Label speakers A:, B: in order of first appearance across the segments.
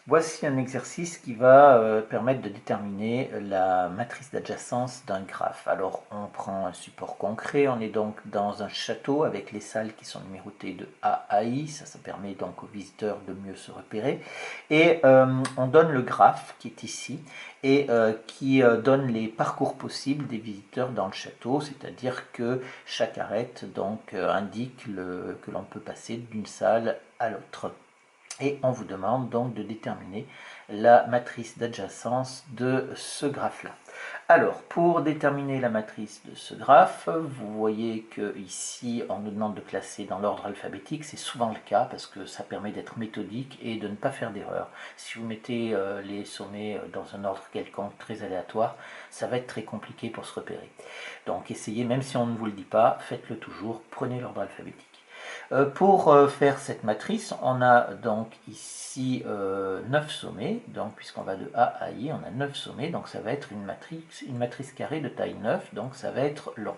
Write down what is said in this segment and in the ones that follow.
A: Voici un exercice qui va permettre de déterminer la matrice d'adjacence d'un graphe. Alors on prend un support concret, on est donc dans un château avec les salles qui sont numérotées de A à I, ça permet donc aux visiteurs de mieux se repérer. Et on donne le graphe qui est ici et qui donne les parcours possibles des visiteurs dans le château, c'est-à-dire que chaque arête donc indique que l'on peut passer d'une salle à l'autre. Et on vous demande donc de déterminer la matrice d'adjacence de ce graphe-là. Alors, pour déterminer la matrice de ce graphe, vous voyez que ici, on nous demande de classer dans l'ordre alphabétique. C'est souvent le cas parce que ça permet d'être méthodique et de ne pas faire d'erreur. Si vous mettez les sommets dans un ordre quelconque très aléatoire, ça va être très compliqué pour se repérer. Donc, essayez, même si on ne vous le dit pas, faites-le toujours, prenez l'ordre alphabétique. Pour faire cette matrice, on a donc ici 9 sommets, donc puisqu'on va de A à I, on a 9 sommets, donc ça va être une matrice carrée de taille 9, donc ça va être long.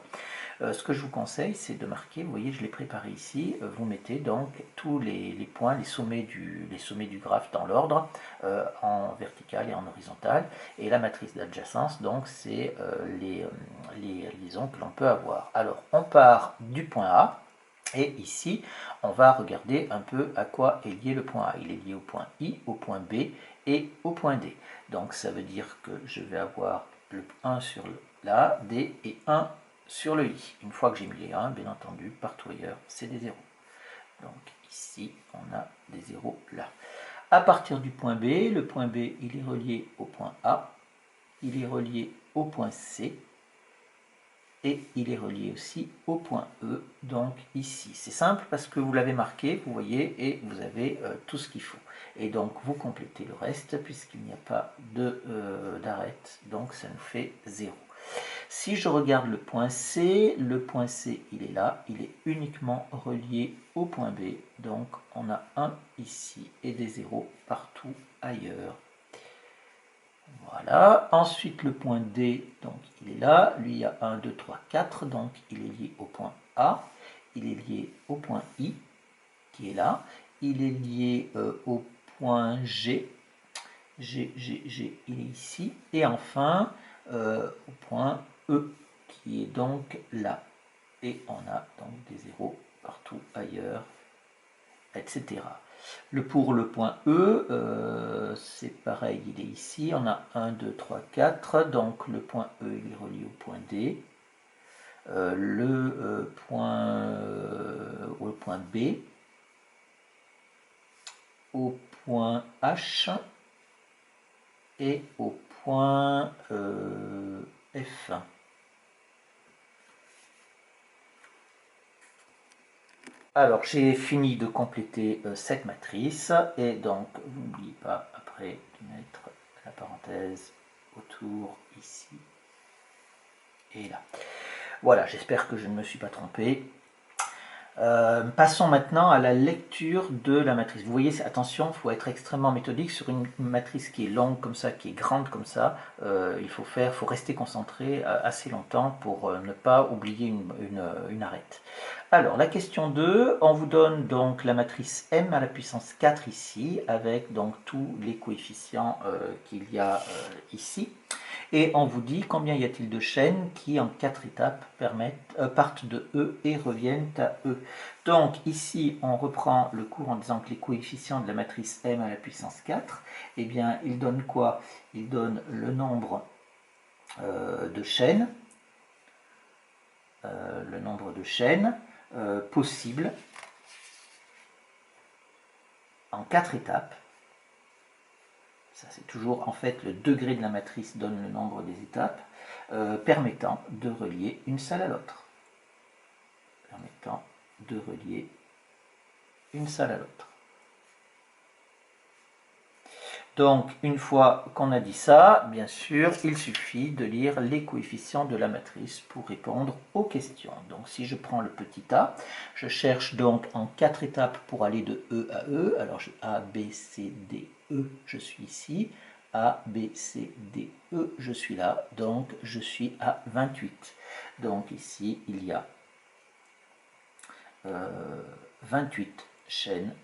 A: Ce que je vous conseille, c'est de marquer, vous voyez, je l'ai préparé ici, vous mettez donc tous les points, les sommets du graphe dans l'ordre, en vertical et en horizontal, et la matrice d'adjacence, donc c'est les liaisons que l'on peut avoir. Alors, on part du point A, et ici, on va regarder un peu à quoi est lié le point A. Il est lié au point I, au point B et au point D. Donc ça veut dire que je vais avoir le 1 sur le A, D et 1 sur le I. Une fois que j'ai mis les 1, bien entendu, partout ailleurs, c'est des zéros. Donc ici, on a des zéros là. À partir du point B, le point B, il est relié au point A, il est relié au point C, et il est relié aussi au point E, donc ici. C'est simple parce que vous l'avez marqué, vous voyez, et vous avez tout ce qu'il faut. Et donc vous complétez le reste puisqu'il n'y a pas d'arête, donc ça nous fait 0. Si je regarde le point C il est là, il est uniquement relié au point B, donc on a 1 ici et des 0 partout ailleurs. Voilà, ensuite le point D, donc il est là, lui il y a 1, 2, 3, 4, donc il est lié au point A, il est lié au point I, qui est là, il est lié au point G, il est ici, et enfin au point E, qui est donc là, et on a donc des zéros partout ailleurs, etc. Pour le point E, c'est pareil, il est ici, on a 1, 2, 3, 4, donc le point E il est relié au point D, au point B, au point H et au point F. Alors j'ai fini de compléter cette matrice et donc vous n'oubliez pas après de mettre la parenthèse autour ici et là. Voilà, j'espère que je ne me suis pas trompé. Passons maintenant à la lecture de la matrice. Vous voyez, attention, il faut être extrêmement méthodique sur une matrice qui est longue comme ça, qui est grande comme ça. Il faut rester concentré assez longtemps pour ne pas oublier une arête. Alors, la question 2, on vous donne donc la matrice m à la puissance 4 ici, avec donc tous les coefficients qu'il y a ici. Et on vous dit combien y a-t-il de chaînes qui en 4 étapes partent de E et reviennent à E. Donc ici on reprend le cours en disant que les coefficients de la matrice m à la puissance 4, eh bien ils donnent quoi? Ils donnent le nombre de chaînes, possibles en 4 étapes. Ça c'est toujours en fait le degré de la matrice donne le nombre des étapes, permettant de relier une salle à l'autre. Donc, une fois qu'on a dit ça, bien sûr, il suffit de lire les coefficients de la matrice pour répondre aux questions. Donc, si je prends le petit a, je cherche donc en 4 étapes pour aller de E à E. Alors, A, B, C, D, E, je suis ici. A, B, C, D, E, je suis là. Donc, je suis à 28. Donc, ici, il y a 28 chaînes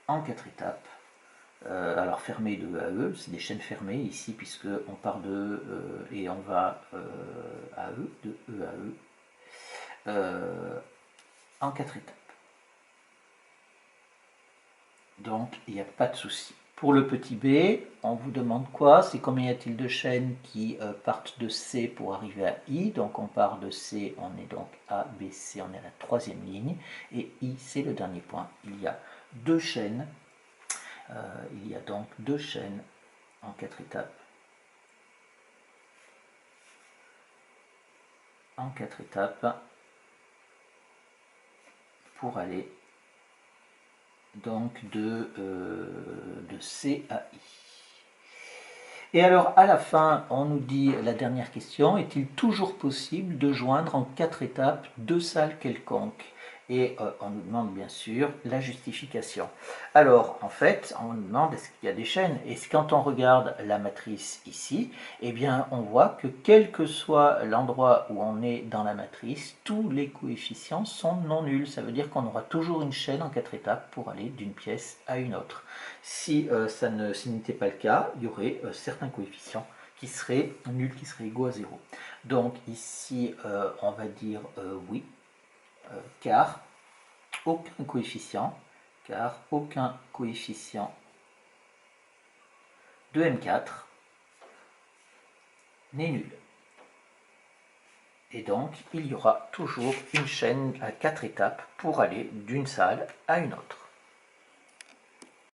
A: en 4 étapes Alors fermées de E à E, c'est des chaînes fermées ici puisque on part de E et on va à E, de E à E, en 4 étapes. Donc il n'y a pas de souci. Pour le petit b, on vous demande quoi? C'est combien y a-t-il de chaînes qui partent de C pour arriver à I. Donc on part de C, on est donc A, B, C, on est à la troisième ligne. Et I, c'est le dernier point. Il y a deux chaînes. Il y a donc deux chaînes en 4 étapes. En 4 étapes pour aller donc de C à I. Et alors à la fin, on nous dit la dernière question, est-il toujours possible de joindre en 4 étapes deux salles quelconques? Et on nous demande bien sûr la justification. Alors en fait, on nous demande est-ce qu'il y a des chaînes? Et quand on regarde la matrice ici, eh bien on voit que quel que soit l'endroit où on est dans la matrice, tous les coefficients sont non nuls. Ça veut dire qu'on aura toujours une chaîne en 4 étapes pour aller d'une pièce à une autre. Si ce n'était pas le cas, il y aurait certains coefficients qui seraient nuls, qui seraient égaux à 0. Donc ici, on va dire oui, car aucun coefficient de M4 n'est nul. Et donc, il y aura toujours une chaîne à 4 étapes pour aller d'une salle à une autre.